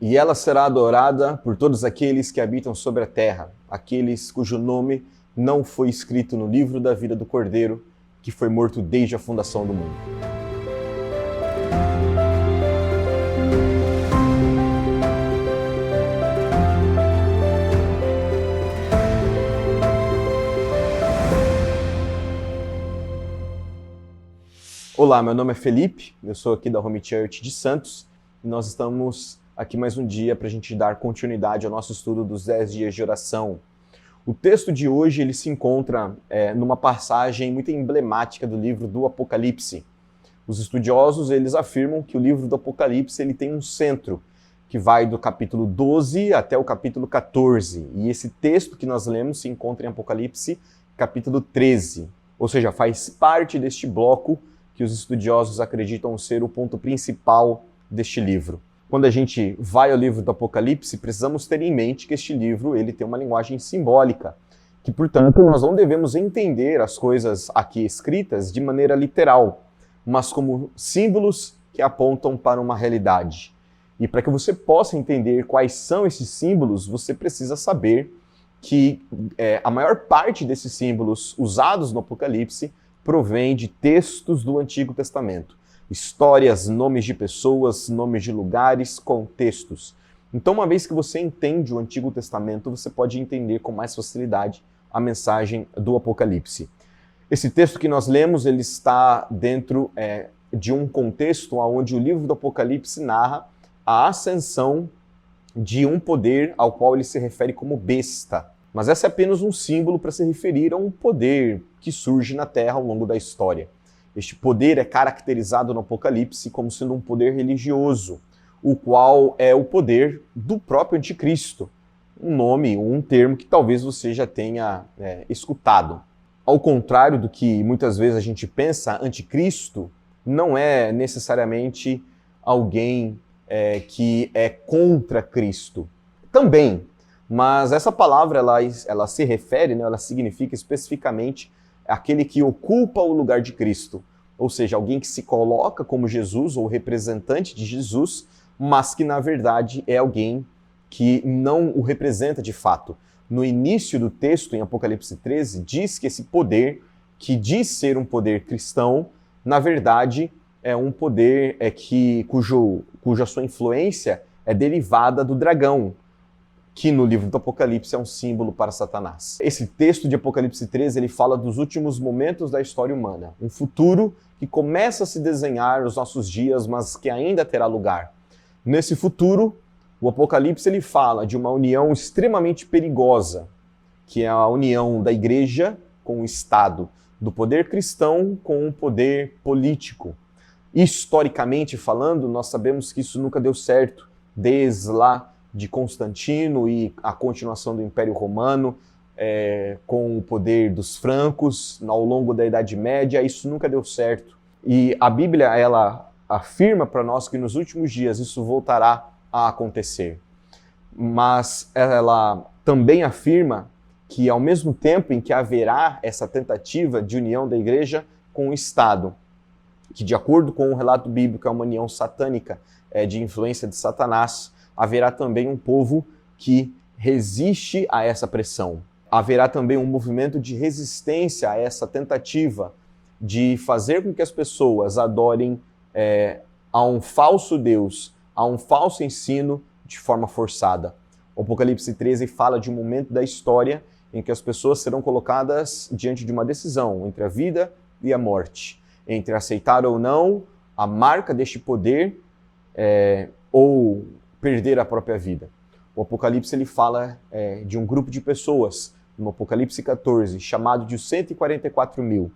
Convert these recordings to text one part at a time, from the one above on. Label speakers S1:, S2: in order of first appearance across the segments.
S1: E ela será adorada por todos aqueles que habitam sobre a terra, aqueles cujo nome não foi escrito no livro da vida do Cordeiro, que foi morto desde a fundação do mundo. Olá, meu nome é Felipe, eu sou aqui da Home Church de Santos e nós estamos aqui mais um dia para a gente dar continuidade ao nosso estudo dos 10 dias de oração. O texto de hoje ele se encontra numa passagem muito emblemática do livro do Apocalipse. Os estudiosos eles afirmam que o livro do Apocalipse ele tem um centro que vai do capítulo 12 até o capítulo 14. E esse texto que nós lemos se encontra em Apocalipse capítulo 13. Ou seja, faz parte deste bloco que os estudiosos acreditam ser o ponto principal deste livro. Quando a gente vai ao livro do Apocalipse, precisamos ter em mente que este livro ele tem uma linguagem simbólica, que, portanto, nós não devemos entender as coisas aqui escritas de maneira literal, mas como símbolos que apontam para uma realidade. E para que você possa entender quais são esses símbolos, você precisa saber que a maior parte desses símbolos usados no Apocalipse provém de textos do Antigo Testamento. Histórias, nomes de pessoas, nomes de lugares, contextos. Então, uma vez que você entende o Antigo Testamento, você pode entender com mais facilidade a mensagem do Apocalipse. Esse texto que nós lemos, ele está dentro de um contexto onde o livro do Apocalipse narra a ascensão de um poder ao qual ele se refere como besta. Mas esse é apenas um símbolo para se referir a um poder que surge na Terra ao longo da história. Este poder é caracterizado no Apocalipse como sendo um poder religioso, o qual é o poder do próprio Anticristo. Um nome, um termo que talvez você já tenha escutado. Ao contrário do que muitas vezes a gente pensa, Anticristo não é necessariamente alguém que é contra Cristo. Também. Mas essa palavra, ela se refere, ela significa especificamente aquele que ocupa o lugar de Cristo. Ou seja, alguém que se coloca como Jesus ou representante de Jesus, mas que na verdade é alguém que não o representa de fato. No início do texto, em Apocalipse 13, diz que esse poder, que diz ser um poder cristão, na verdade é um poder cuja sua influência é derivada do dragão, que no livro do Apocalipse é um símbolo para Satanás. Esse texto de Apocalipse 13, ele fala dos últimos momentos da história humana, um futuro que começa a se desenhar nos nossos dias, mas que ainda terá lugar. Nesse futuro, o Apocalipse ele fala de uma união extremamente perigosa, que é a união da igreja com o Estado, do poder cristão com o poder político. Historicamente falando, nós sabemos que isso nunca deu certo, desde lá de Constantino e a continuação do Império Romano, com o poder dos francos ao longo da Idade Média, isso nunca deu certo. E a Bíblia, ela afirma para nós que nos últimos dias isso voltará a acontecer. Mas ela também afirma que ao mesmo tempo em que haverá essa tentativa de união da igreja com o Estado, que de acordo com o relato bíblico é uma união satânica, de influência de Satanás, haverá também um povo que resiste a essa pressão. Haverá também um movimento de resistência a essa tentativa de fazer com que as pessoas adorem a um falso Deus, a um falso ensino de forma forçada. O Apocalipse 13 fala de um momento da história em que as pessoas serão colocadas diante de uma decisão entre a vida e a morte, entre aceitar ou não a marca deste poder ou perder a própria vida. O Apocalipse ele fala de um grupo de pessoas, no Apocalipse 14, chamado de 144 mil,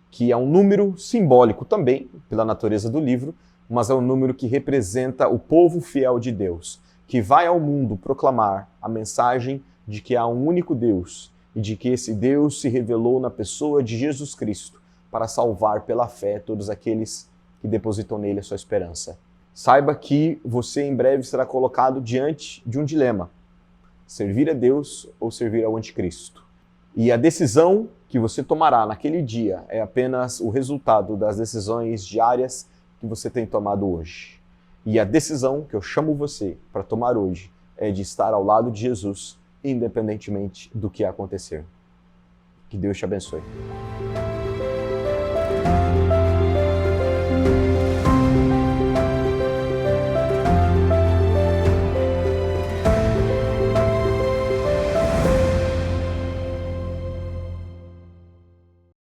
S1: que é um número simbólico também, pela natureza do livro, mas é um número que representa o povo fiel de Deus, que vai ao mundo proclamar a mensagem de que há um único Deus e de que esse Deus se revelou na pessoa de Jesus Cristo para salvar pela fé todos aqueles que depositam nele a sua esperança. Saiba que você em breve será colocado diante de um dilema: servir a Deus ou servir ao Anticristo. E a decisão que você tomará naquele dia é apenas o resultado das decisões diárias que você tem tomado hoje. E a decisão que eu chamo você para tomar hoje é de estar ao lado de Jesus, independentemente do que acontecer. Que Deus te abençoe.